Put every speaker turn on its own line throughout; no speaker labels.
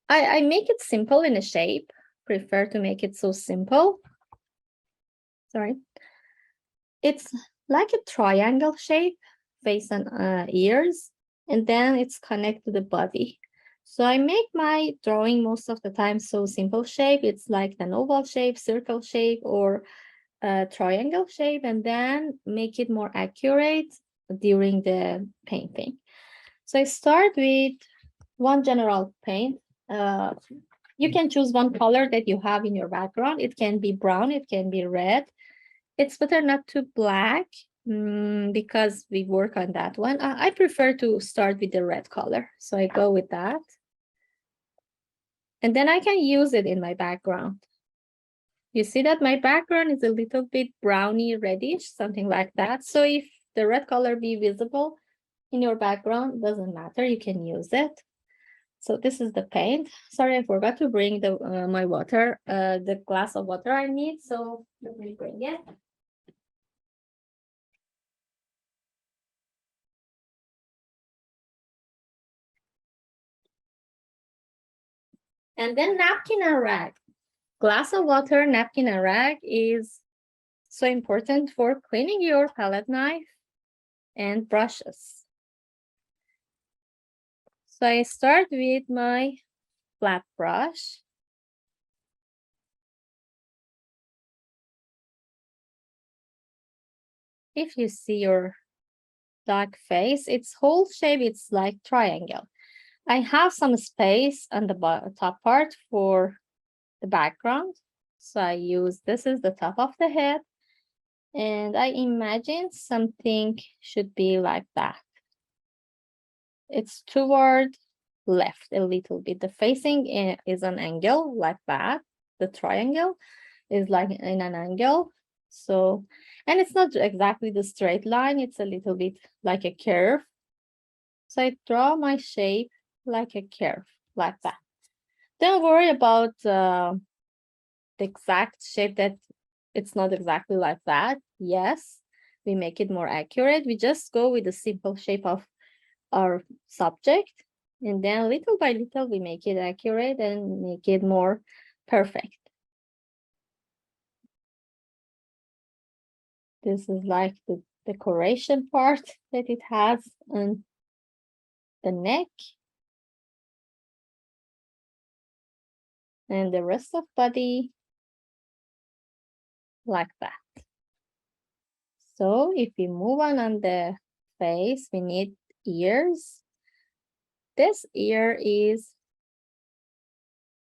I make it simple in a shape, prefer to make it so simple. Sorry. It's like a triangle shape, face and ears, and then it's connected to the body. So I make my drawing most of the time so simple shape. It's like an oval shape, circle shape, or a triangle shape, and then make it more accurate during the painting. So I start with one general paint. You can choose one color that you have in your background. It can be brown, it can be red. It's better not too black because we work on that one. I prefer to start with the red color. So I go with that. And then I can use it in my background. You see that my background is a little bit browny reddish, something like that. So if the red color be visible in your background, doesn't matter, you can use it. So this is the paint. Sorry, I forgot to bring the my water, the glass of water I need. So let me bring it. And then napkin and rag. Glass of water, napkin and rag is so important for cleaning your palette knife and brushes. So I start with my flat brush. If you see your dog face, its whole shape, it's like triangle. I have some space on the top part for the background. So I use, this is the top of the head. And I imagine something should be like that. It's toward left a little bit. The facing is an angle like that. The triangle is like in an angle. So, and it's not exactly the straight line. It's a little bit like a curve. So I draw my shape like a curve, like that. Don't worry about the exact shape that it's not exactly like that. Yes, we make it more accurate. We just go with the simple shape of our subject. And then little by little, we make it accurate and make it more perfect. This is like the decoration part that it has on the neck. And the rest of body like that. So if we move on the face, we need ears. This ear is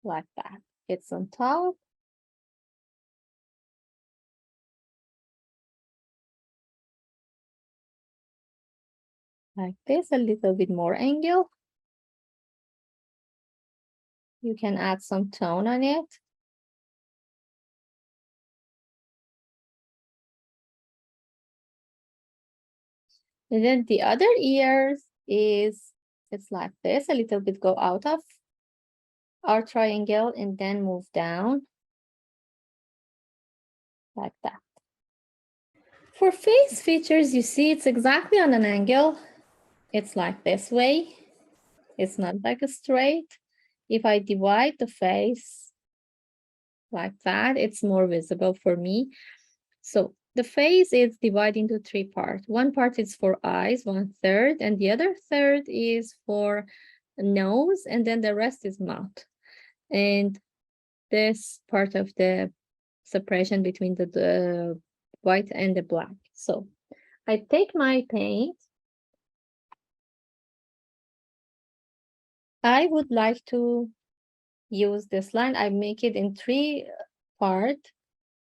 like that. It's on top. Like this, a little bit more angle. You can add some tone on it. And then the other ears is, it's like this, a little bit go out of our triangle and then move down like that. For face features, you see it's exactly on an angle. It's like this way. It's not like a straight. If I divide the face like that, it's more visible for me. So the face is divided into three parts. One part is for eyes, 1/3, and the other third is for nose, and then the rest is mouth. And this part of the separation between the white and the black. So I take my paint. I would like to use this line. I make it in three parts.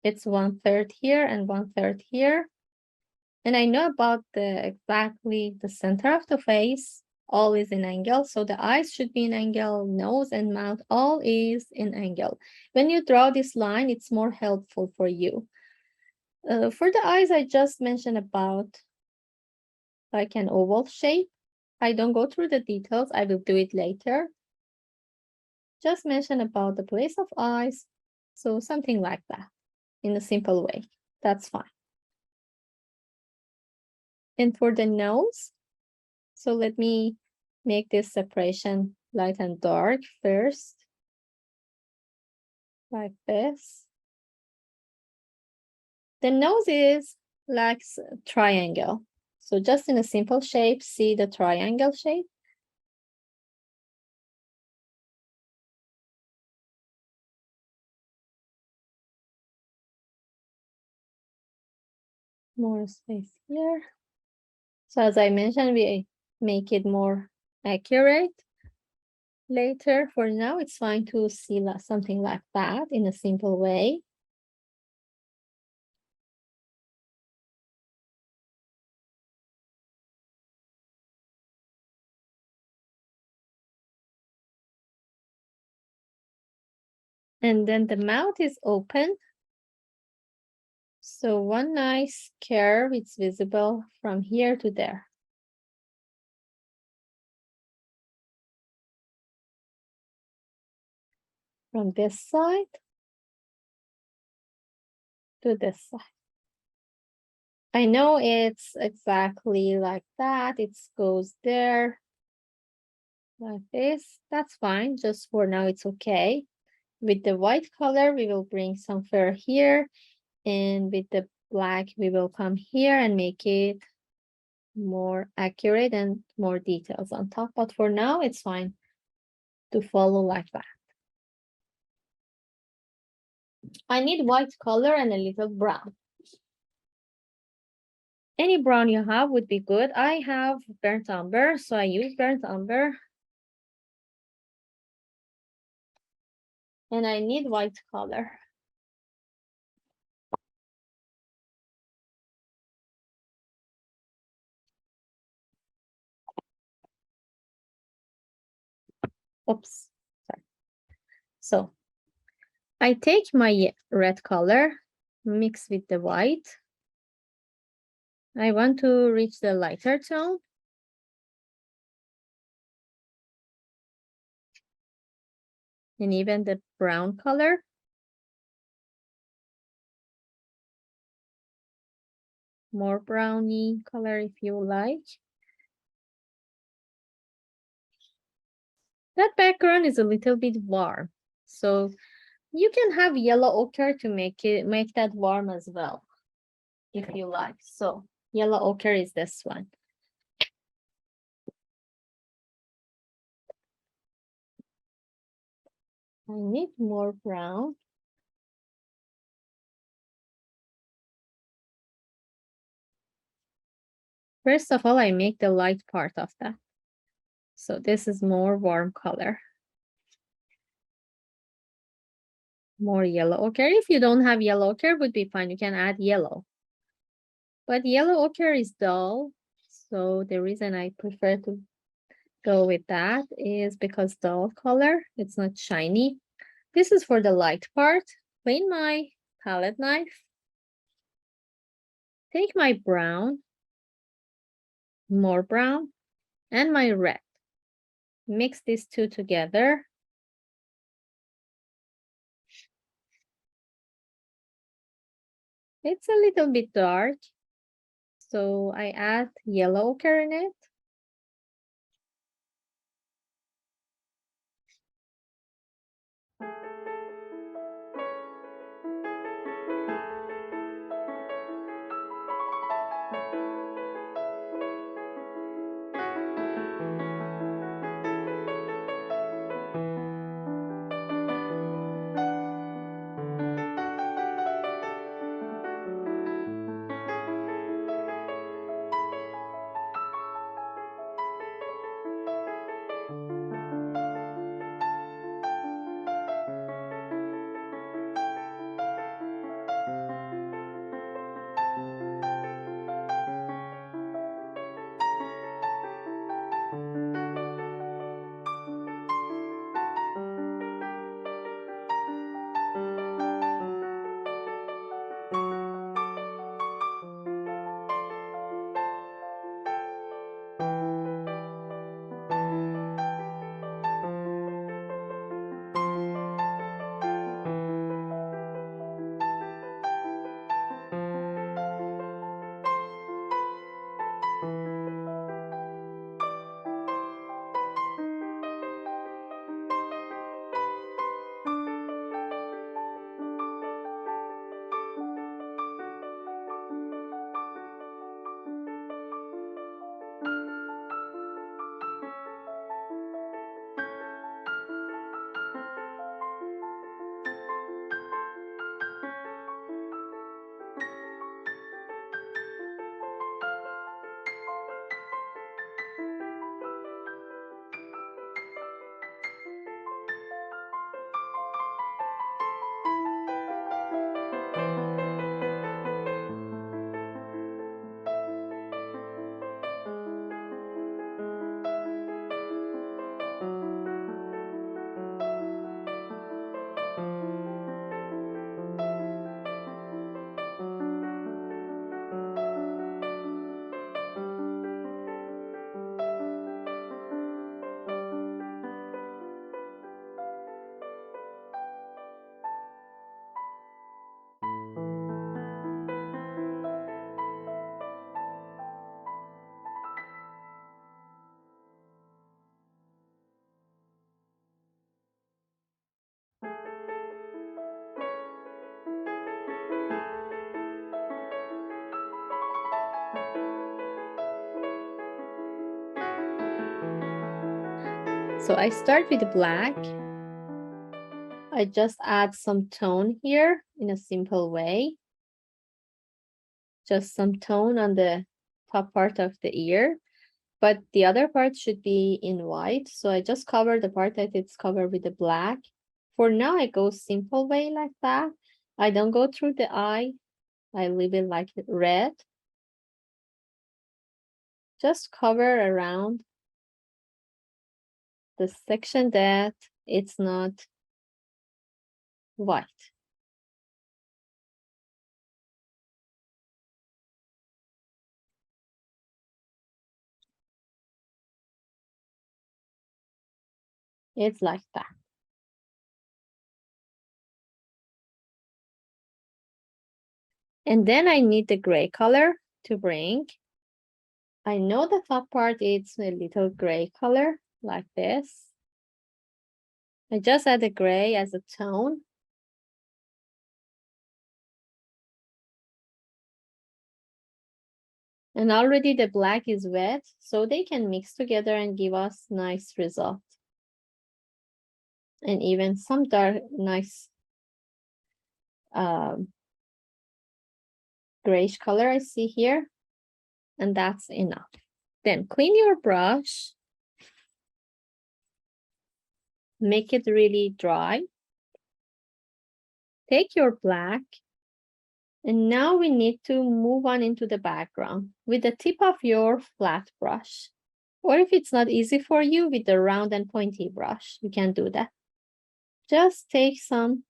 It's 1/3 here and 1/3 here. And I know about exactly the center of the face, all is in angle. So the eyes should be in angle, nose and mouth, all is in angle. When you draw this line, it's more helpful for you. For the eyes, I just mentioned about like an oval shape. I don't go through the details. I will do it later. Just mention about the place of eyes. So something like that in a simple way. That's fine. And for the nose, so let me make this separation light and dark first. like this. The nose is like a triangle. So just in a simple shape, see the triangle shape? More space here. So as I mentioned, we make it more accurate later. For now, it's fine to see something like that in a simple way. And then the mouth is open. So one nice curve is visible from here to there. From this side to this side. I know it's exactly like that. It goes there like this. That's fine. Just for now, it's okay. With the white color, we will bring some fur here. And with the black, we will come here and make it more accurate and more details on top. But for now, it's fine to follow like that. I need white color and a little brown. Any brown you have would be good. I have burnt umber, so I use burnt umber. And I need white color. Oops, sorry. So I take my red color, mix with the white. I want to reach the lighter tone. And even the brown color. More browny color if you like. That background is a little bit warm. So you can have yellow ochre to make that warm as well, if you like. So yellow ochre is this one. I need more brown. First of all, I make the light part of that. So this is more warm color. More yellow ochre. If you don't have yellow ochre, would be fine. You can add yellow. But yellow ochre is dull. So the reason I prefer to go with that is because dull color, it's not shiny. This is for the light part. Clean my palette knife. Take my brown, more brown, and my red. Mix these two together. It's a little bit dark, so I add yellow ochre in it. So I start with black. I just add some tone here in a simple way. Just some tone on the top part of the ear, but the other part should be in white. So I just cover the part that it's covered with the black. For now, I go simple way like that. I don't go through the eye. I leave it like red. Just cover around the section that it's not white. It's like that. And then I need the gray color to bring. I know the top part is a little gray color like this. I just add the gray as a tone. And already the black is wet, so they can mix together and give us nice result. And even some dark, nice grayish color I see here. And that's enough. Then clean your brush. Make it really dry. Take your black. And now we need to move on into the background with the tip of your flat brush. Or if it's not easy for you, with the round and pointy brush, you can do that. Just take some,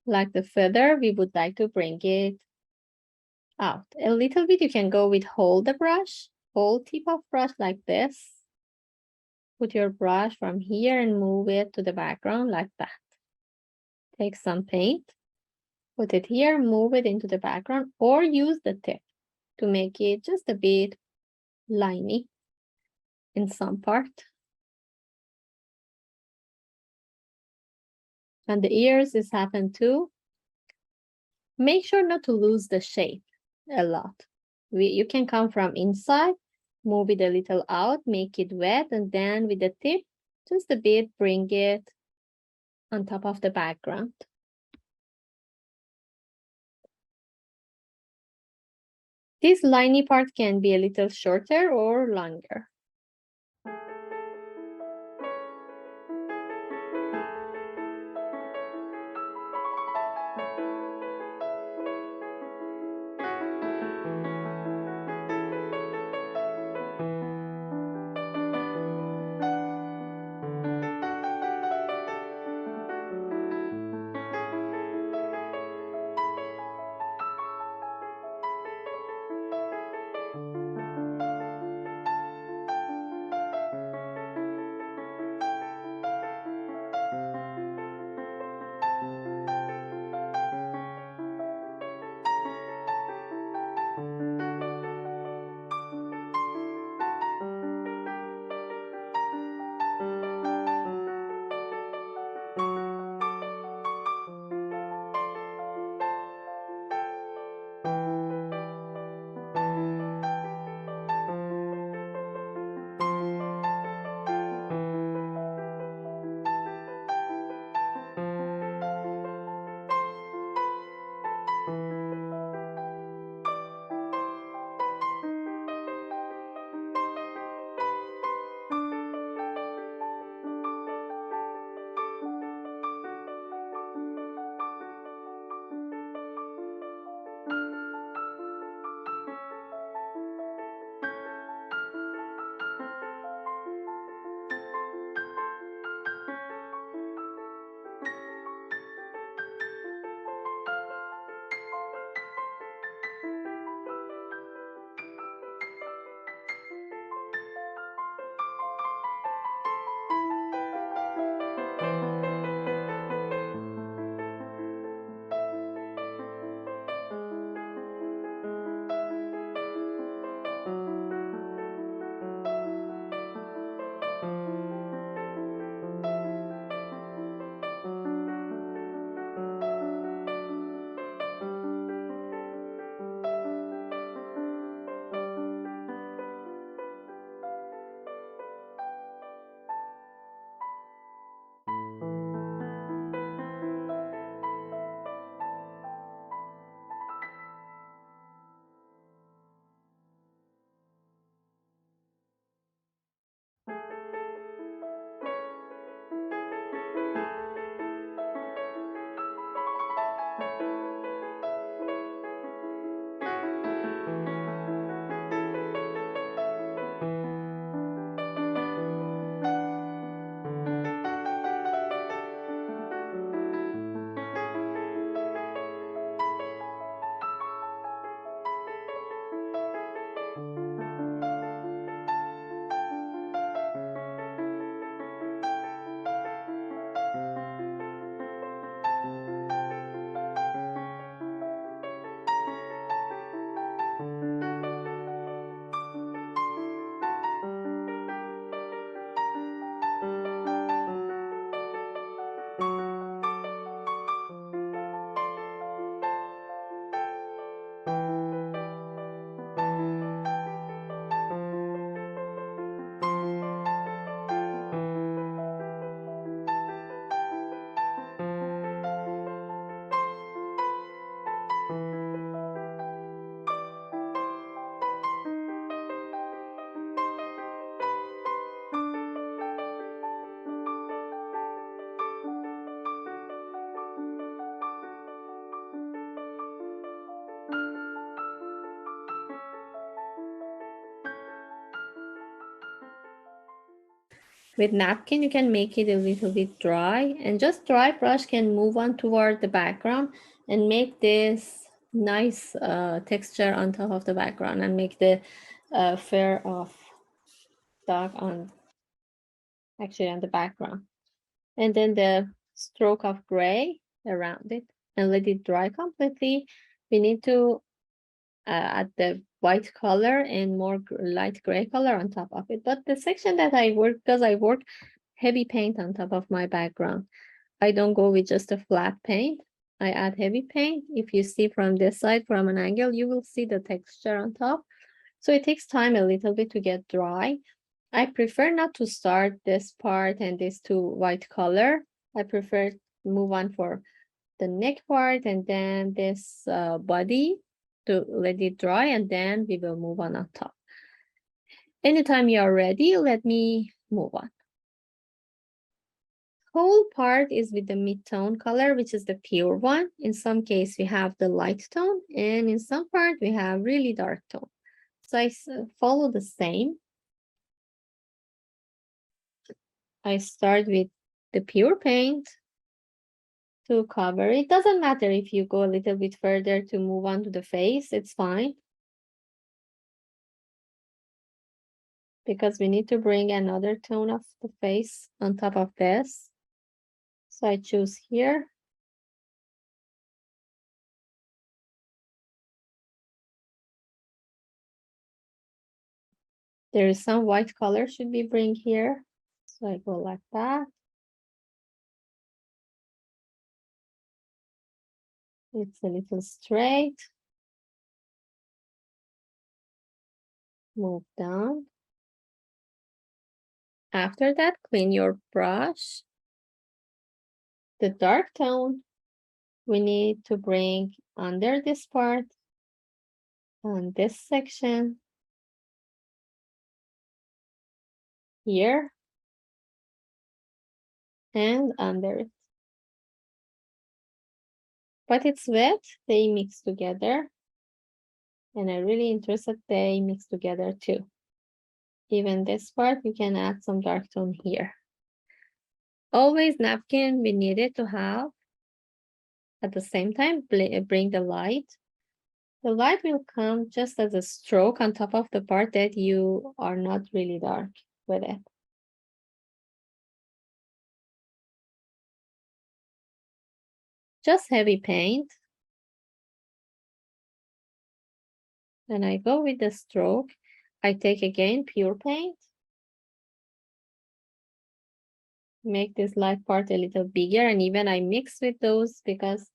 like the feather, we would like to bring it out. A little bit, you can go with hold the brush, hold tip of brush like this. Put your brush from here and move it to the background like that. Take some paint, put it here, move it into the background, or use the tip to make it just a bit liney in some part. And the ears is happened too. Make sure not to lose the shape a lot. You can come from inside, move it a little out, make it wet, and then with the tip, just a bit, bring it on top of the background. This liney part can be a little shorter or longer. With napkin, you can make it a little bit dry, and just dry brush can move on toward the background and make this nice texture on top of the background and make the fur of dog on actually on the background. And then the stroke of gray around it and let it dry completely. We need to add the white color and more light gray color on top of it. But the section that I work, because I work heavy paint on top of my background, I don't go with just a flat paint. I add heavy paint. If you see from this side, from an angle, you will see the texture on top. So it takes time a little bit to get dry. I prefer not to start this part and this to white color. I prefer move on for the neck part and then this body to let it dry, and then we will move on top. Anytime you are ready, let me move on. Whole part is with the mid-tone color, which is the pure one. In some case, we have the light tone, and in some part, we have really dark tone. So I follow the same. I start with the pure paint to cover. It doesn't matter if you go a little bit further to move on to the face, it's fine. Because we need to bring another tone of the face on top of this. So I choose here. There is some white color should be bring here. So I go like that. It's a little straight. Move down. After that, clean your brush. The dark tone we need to bring under this part on this section here and under it. But it's wet, they mix together. And I'm really interested they mix together too. Even this part, you can add some dark tone here. Always napkin we needed to have. At the same time, bring the light. The light will come just as a stroke on top of the part that you are not really dark with it. Just heavy paint. And I go with the stroke. I take again pure paint. Make this light part a little bigger, and even I mix with those because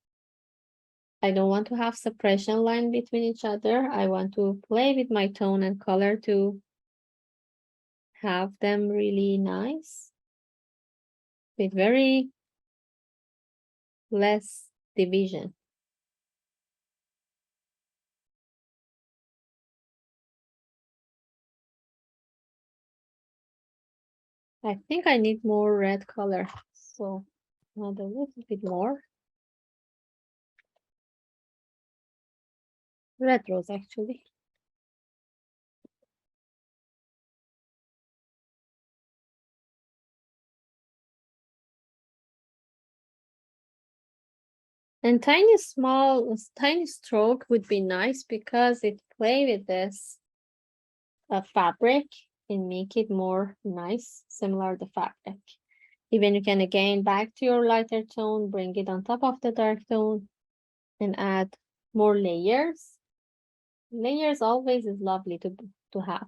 I don't want to have separation line between each other. I want to play with my tone and color to have them really nice with very less division. I think I need more red color, so add a little bit more. Red rose, actually. And tiny stroke would be nice because it play with this fabric and make it more nice, similar to fabric. Even you can again back to your lighter tone, bring it on top of the dark tone and add more layers. Layers always is lovely to have.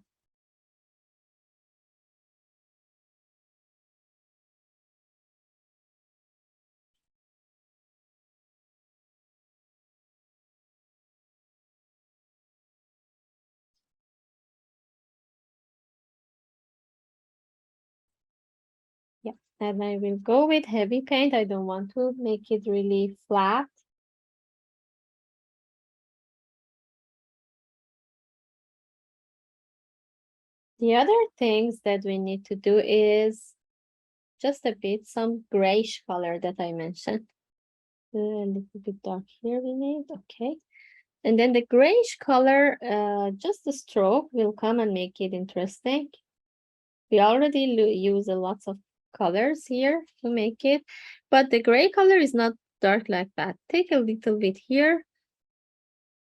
Yeah, and I will go with heavy paint. I don't want to make it really flat. The other things that we need to do is just a bit some grayish color that I mentioned. A little bit dark here we need, okay. And then the grayish color, just the stroke will come and make it interesting. We already use a lot of colors here to make it, but the gray color is not dark like that. Take a little bit here,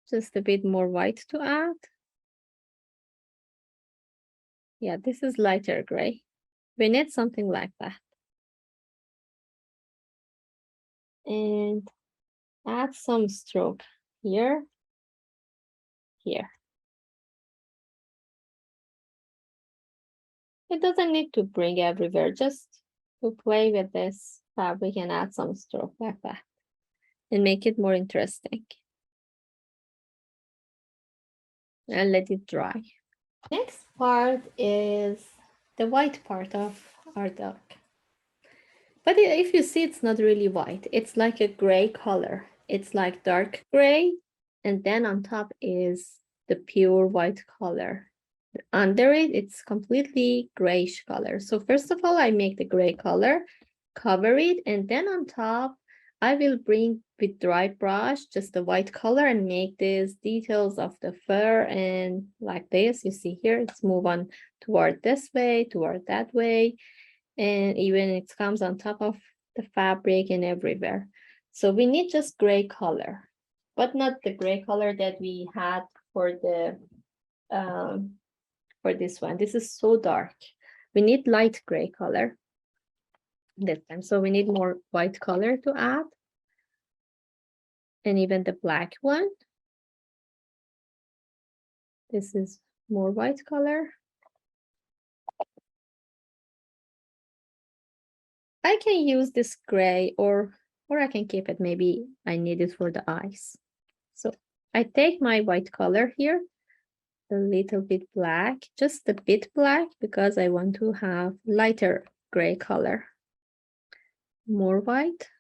just a bit more white to add. Yeah, this is lighter gray. We need something like that. And add some stroke here, here. It doesn't need to bring everywhere, just to play with this fabric and add some stroke like that and make it more interesting. And let it dry. Next part is the white part of our dog. But if you see, it's not really white. It's like a gray color. It's like dark gray. And then on top is the pure white color. Under it, it's completely grayish color. So first of all, I make the gray color, cover it, and then on top, I will bring with dry brush just the white color and make these details of the fur and like this. You see here, it's move on toward this way, toward that way, and even it comes on top of the fabric and everywhere. So we need just gray color, but not the gray color that we had for the for this one. This is so dark. We need light gray color this time. So we need more white color to add. And even the black one. This is more white color. I can use this gray or I can keep it. Maybe I need it for the eyes. So I take my white color here, a little bit black, just a bit black because I want to have lighter gray color. More white.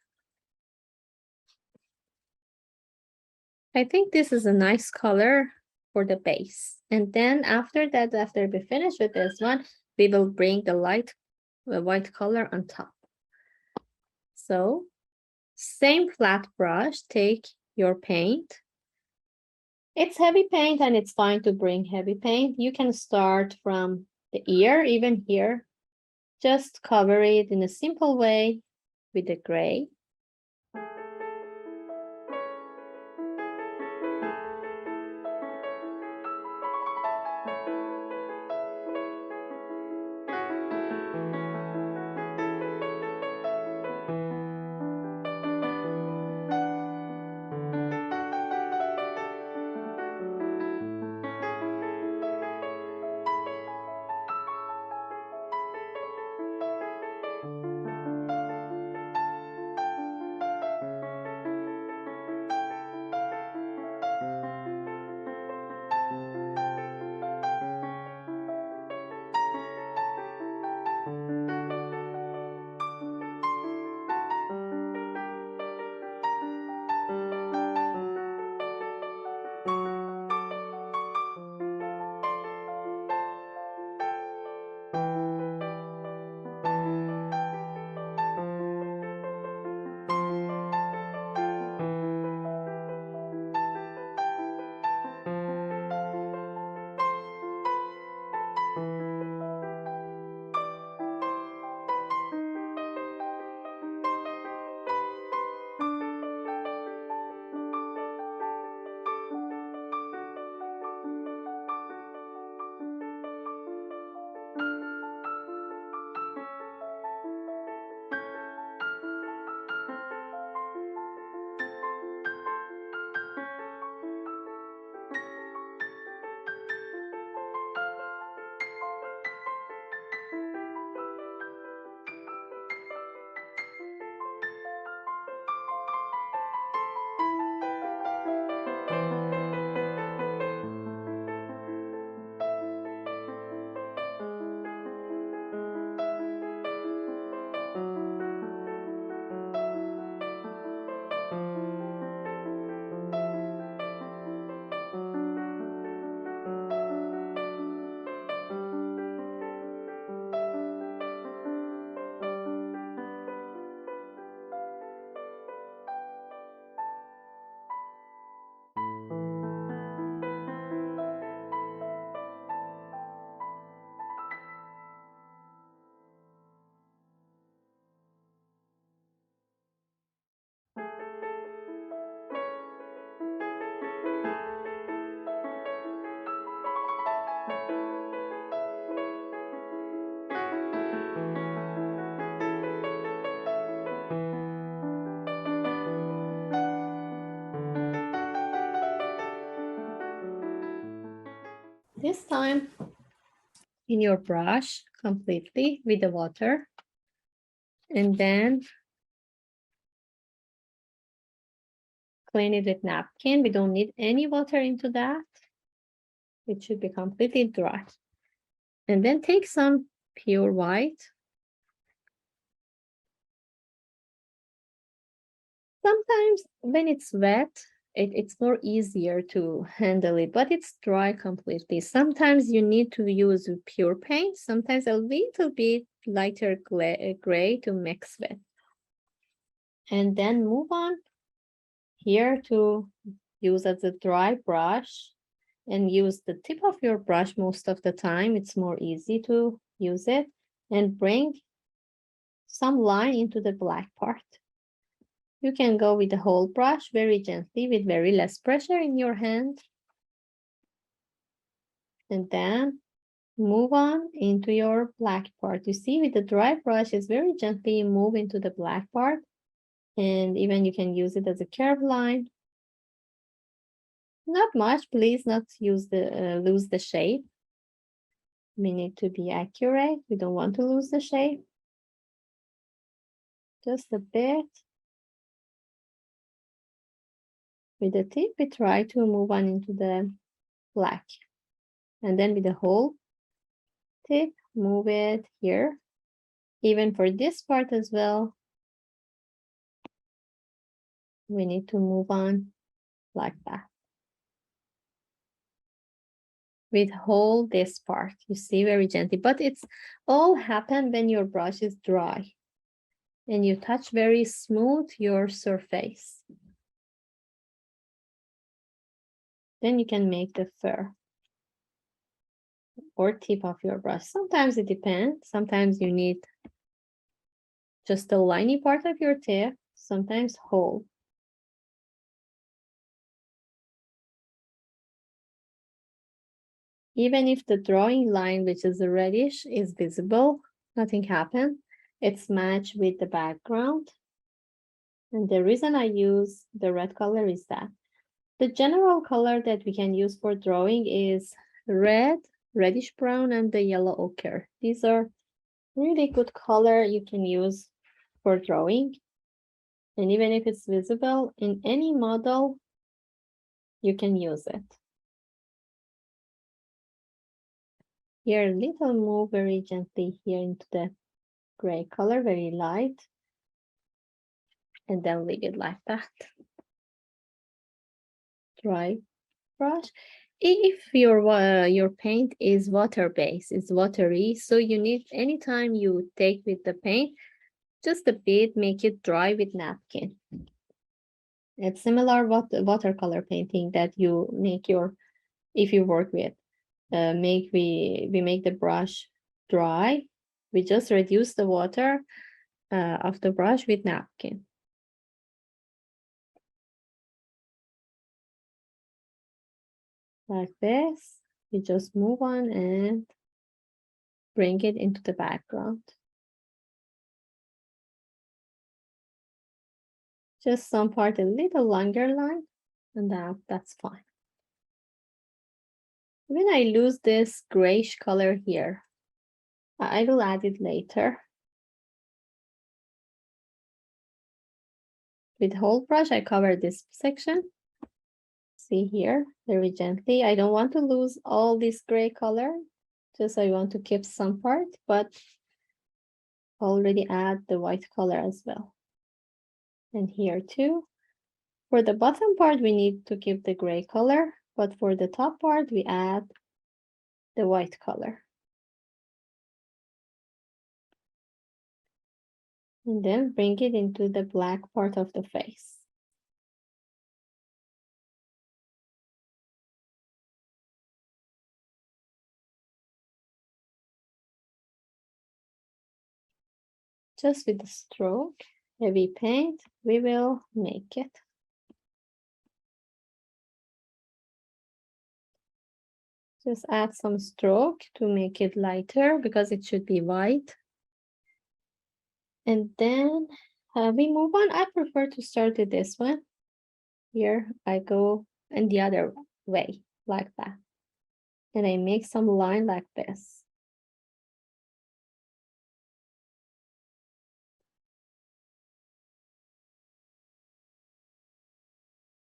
I think this is a nice color for the base. And then after that, after we finish with this one, we will bring the white color on top. So same flat brush, take your paint. It's heavy paint and it's fine to bring heavy paint. You can start from the ear, even here. Just cover it in a simple way with the gray. This time, in your brush completely with the water, and then clean it with napkin. We don't need any water into that. It should be completely dry. And then take some pure white. Sometimes when it's wet, it's more easier to handle it, but it's dry completely. Sometimes you need to use pure paint, sometimes a little bit lighter gray to mix with. And then move on here to use as a dry brush and use the tip of your brush most of the time. It's more easy to use it, and bring some line into the black part. You can go with the whole brush very gently with very less pressure in your hand. And then move on into your black part. You see, with the dry brush, it's very gently move into the black part. And even you can use it as a curved line. Not much, please not use the lose the shape. We need to be accurate. We don't want to lose the shape. Just a bit. With the tip, we try to move on into the black. And then with the whole tip, move it here. Even for this part as well, we need to move on like that. With whole this part, you see, very gently, but it's all happen when your brush is dry and you touch very smooth your surface. Then you can make the fur or tip of your brush. Sometimes it depends. Sometimes you need just the liney part of your tip, sometimes whole. Even if the drawing line, which is reddish, is visible, nothing happened. It's matched with the background. And the reason I use the red color is that the general color that we can use for drawing is red, reddish brown, and the yellow ochre. These are really good color you can use for drawing. And even if it's visible in any model, you can use it. Here, a little move very gently here into the gray color, very light. And then leave it like that. Dry brush. If your paint is water-based, it's watery, so you need, anytime you take with the paint, just a bit, make it dry with napkin. It's similar watercolor painting that you make if you work with. We make the brush dry. We just reduce the water of the brush with napkin. Like this, you just move on and bring it into the background. Just some part a little longer line, and that's fine. When I lose this grayish color here, I will add it later. With whole brush, I cover this section. See here, very gently. I don't want to lose all this gray color, just I want to keep some part, but already add the white color as well. And here too. For the bottom part, we need to keep the gray color, but for the top part, we add the white color. And then bring it into the black part of the face. Just with the stroke, heavy paint, we will make it. Just add some stroke to make it lighter because it should be white. And then we move on. I prefer to start with this one. Here I go in the other way, like that. and I make some line like this.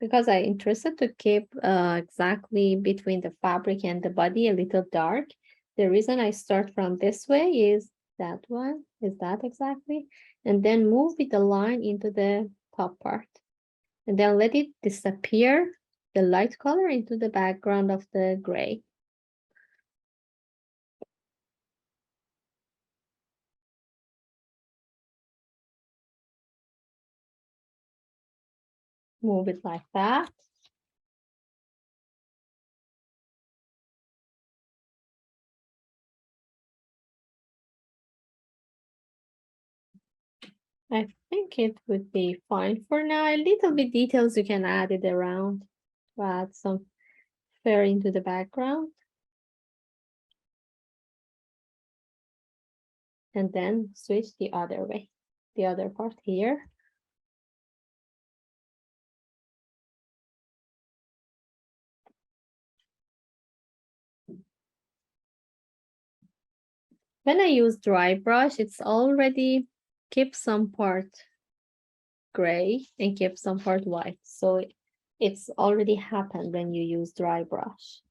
Because I'm interested to keep exactly between the fabric and the body a little dark. The reason I start from this way is that one, is that exactly, and then move with the line into the top part. And then let it disappear, the light color, into the background of the gray. Move it like that. I think it would be fine for now. A little bit details you can add it around to add some fur into the background. And then switch the other way, the other part here. When I use dry brush, it's already keep some part gray and keep some part white. So it's already happened when you use dry brush.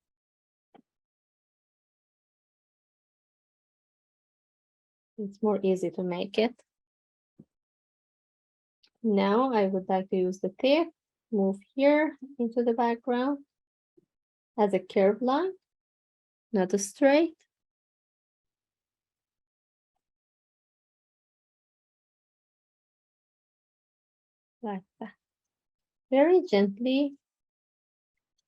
It's more easy to make it. Now I would like to use the tip, move here into the background as a curved line, not a straight. Like that. Very gently.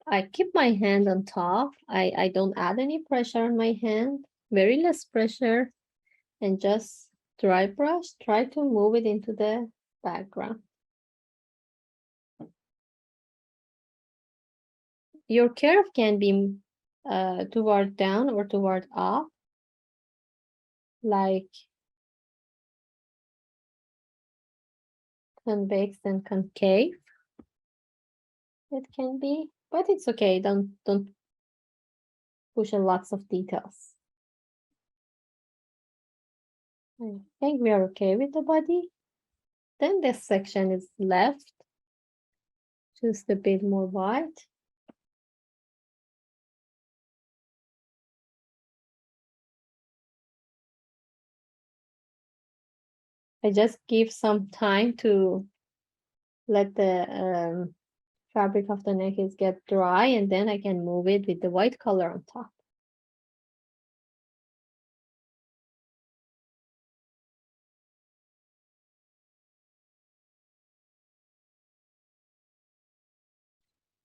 I keep my hand on top. I don't add any pressure on my hand, very less pressure, and just dry brush, try to move it into the background. Your curve can be toward down or toward up, like convex and concave. It can be, but it's okay. Don't push a lots of details. I think we are okay with the body. Then this section is left, just a bit more white. I just give some time to let the fabric of the neck is get dry, and then I can move it with the white color on top.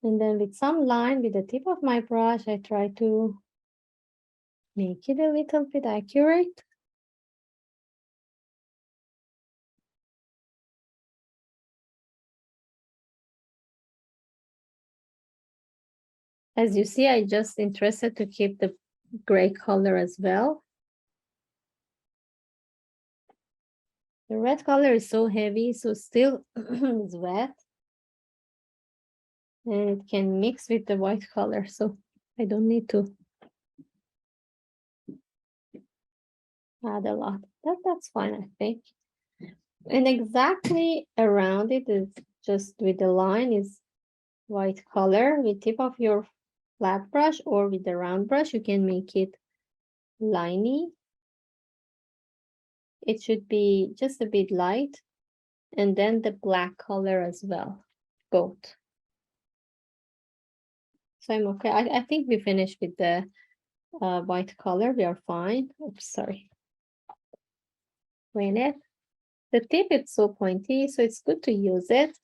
And then with some line with the tip of my brush, I try to make it a little bit accurate. As you see, I just interested to keep the gray color as well. The red color is so heavy, so still it's wet. And it can mix with the white color, so I don't need to add a lot. That's fine, I think. And exactly around it is just with the line is white color. With tip of your flat brush or with the round brush, you can make it liney. It should be just a bit light, and then the black color as well, both. So I'm okay. I think we finished with the white color. We are fine. Oops, sorry. Clean it. The tip is so pointy, so it's good to use it.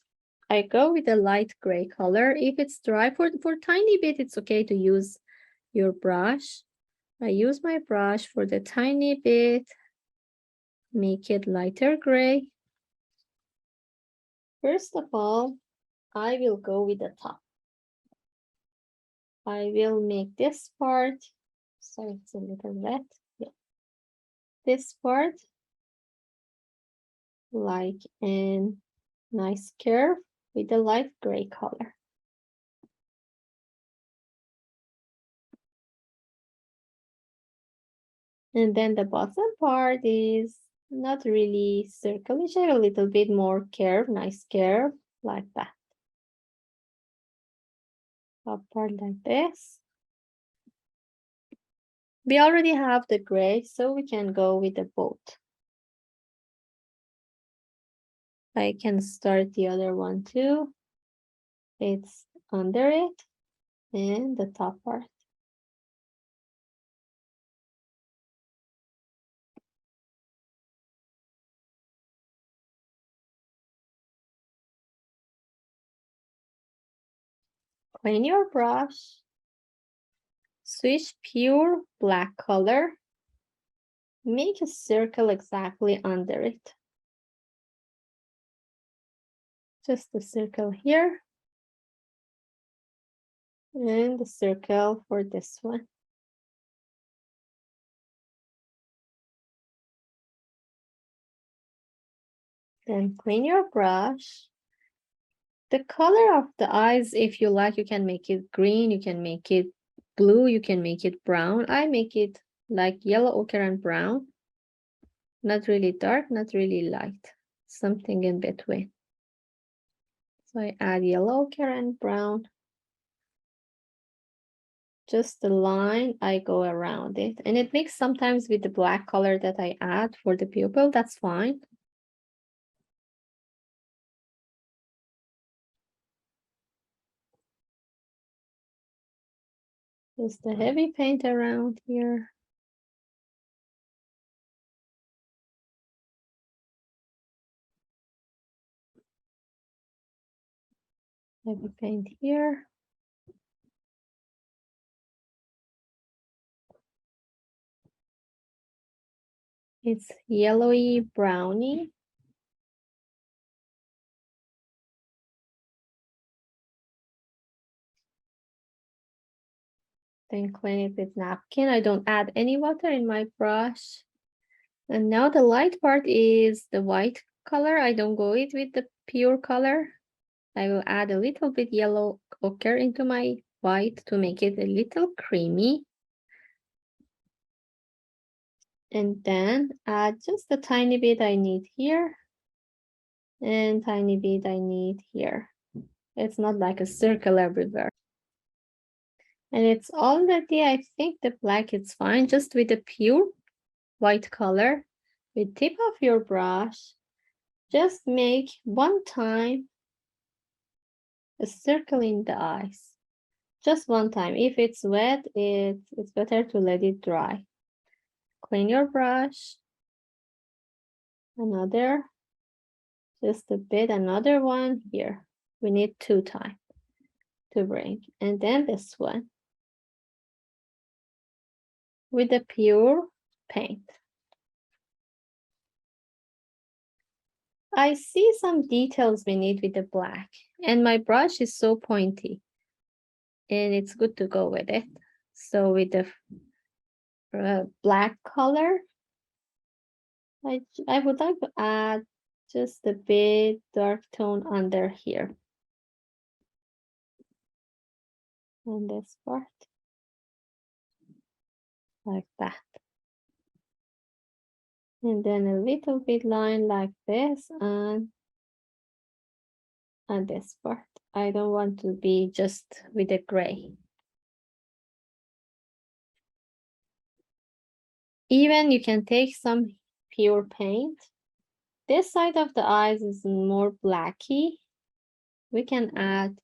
I go with a light gray color. If it's dry for tiny bit, it's okay to use your brush. I use my brush for the tiny bit, make it lighter gray. First of all, I will go with the top. I will make this part, so it's a little wet. Yeah. This part like a nice curve with a light gray color. And then the bottom part is not really circular, a little bit more curve, nice curve, like that. Top part like this. We already have the gray, so we can go with the boat. I can start the other one too. It's under it and the top part. Clean your brush. Switch pure black color. Make a circle exactly under it. Just a circle here. And the circle for this one. Then clean your brush. The color of the eyes, if you like, you can make it green, you can make it blue, you can make it brown. I make it like yellow, ochre, and brown. Not really dark, not really light. Something in between. So I add yellow, ochre, and brown. Just the line, I go around it. And it mixes sometimes with the black color that I add for the pupil, that's fine. Just the heavy paint around here. Heavy paint here. It's yellowy browny. Then clean it with napkin. I don't add any water in my brush. And now the light part is the white color. I don't go it with the pure color. I will add a little bit yellow ochre into my white to make it a little creamy. And then add just a tiny bit I need here. And tiny bit I need here. It's not like a circle everywhere. And it's already, I think the black is fine, just with the pure white color. With tip of your brush, just make one time a circle in the eyes. Just one time. If it's wet, it's better to let it dry. Clean your brush. Another, just a bit, another one here. We need 2 times to bring. And then this one with the pure paint. I see some details we need with the black, and my brush is so pointy, and it's good to go with it. So with the black color, I would like to add just a bit dark tone under here. On this part. Like that. And then a little bit line like this and this part. I don't want to be just with the gray. Even you can take some pure paint. This side of the eyes is more blacky. We can add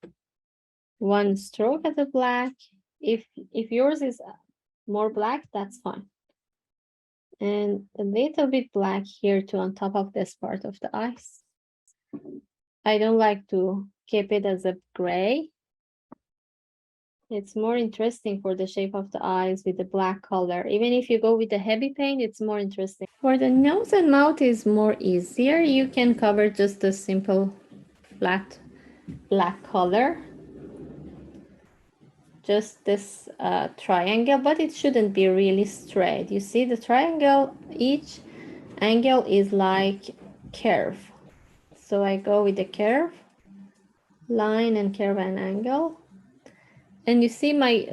1 stroke of the black. If yours is more black, that's fine. And a little bit black here too on top of this part of the eyes. I don't like to keep it as a gray. It's more interesting for the shape of the eyes with the black color. Even if you go with the heavy paint, it's more interesting. For the nose and mouth is more easier. You can cover just a simple flat black color. Just this triangle, but it shouldn't be really straight. You see the triangle, each angle is like curve. So I go with the curve, line and curve and angle. And you see my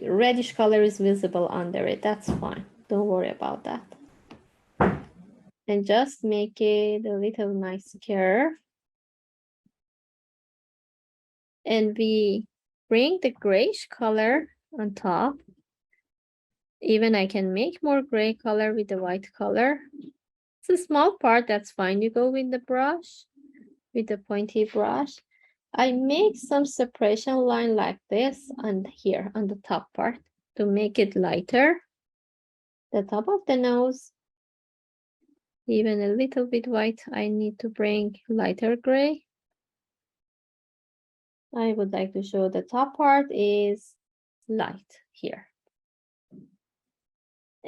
reddish color is visible under it. That's fine. don't worry about that. And just make it a little nice curve. And we bring the grayish color on top. Even I can make more gray color with the white color. It's a small part, that's fine. You go with the brush, with the pointy brush. I make some separation line like this and here on the top part to make it lighter. The top of the nose, even a little bit white, I need to bring lighter gray. I would like to show the top part is light here.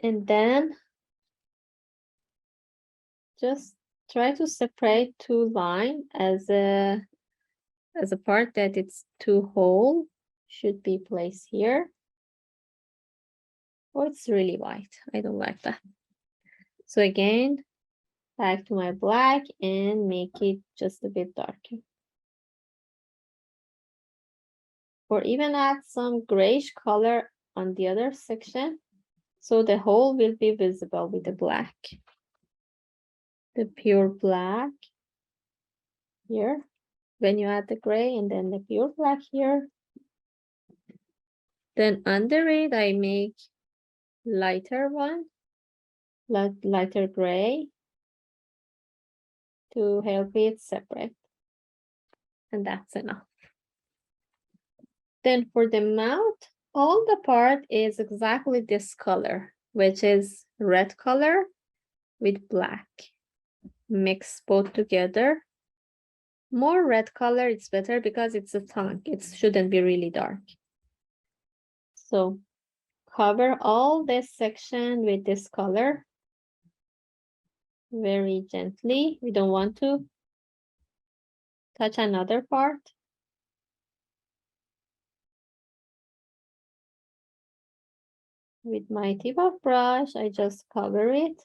And then just try to separate two lines as a part that it's two whole should be placed here. Oh, it's really white. I don't like that. So again, back to my black and make it just a bit darker. Or even add some grayish color on the other section so the whole will be visible with the black. The pure black here when you add the gray, and then the pure black here. Then under it I make lighter one, lighter gray to help it separate. And that's enough. Then for the mouth, all the part is exactly this color, which is red color with black. Mix both together. More red color, it's better because it's a tongue. It shouldn't be really dark. So cover all this section with this color very gently. We don't want to touch another part. With my tip of brush, I just cover it.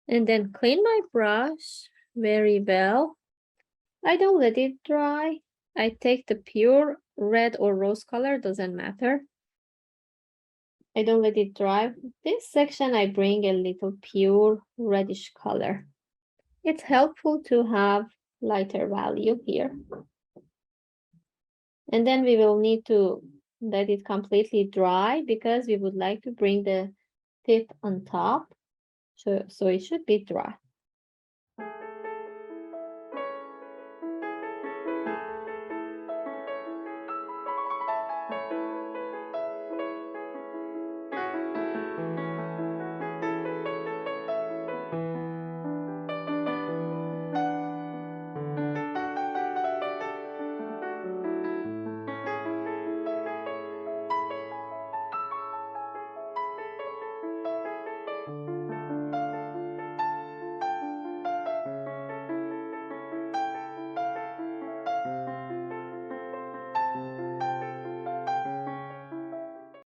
And then clean my brush very well. I don't let it dry. I take the pure red or rose color, doesn't matter. I don't let it dry. This section, I bring a little pure reddish color. It's helpful to have lighter value here. And then we will need to let it completely dry because we would like to bring the tip on top. So it should be dry.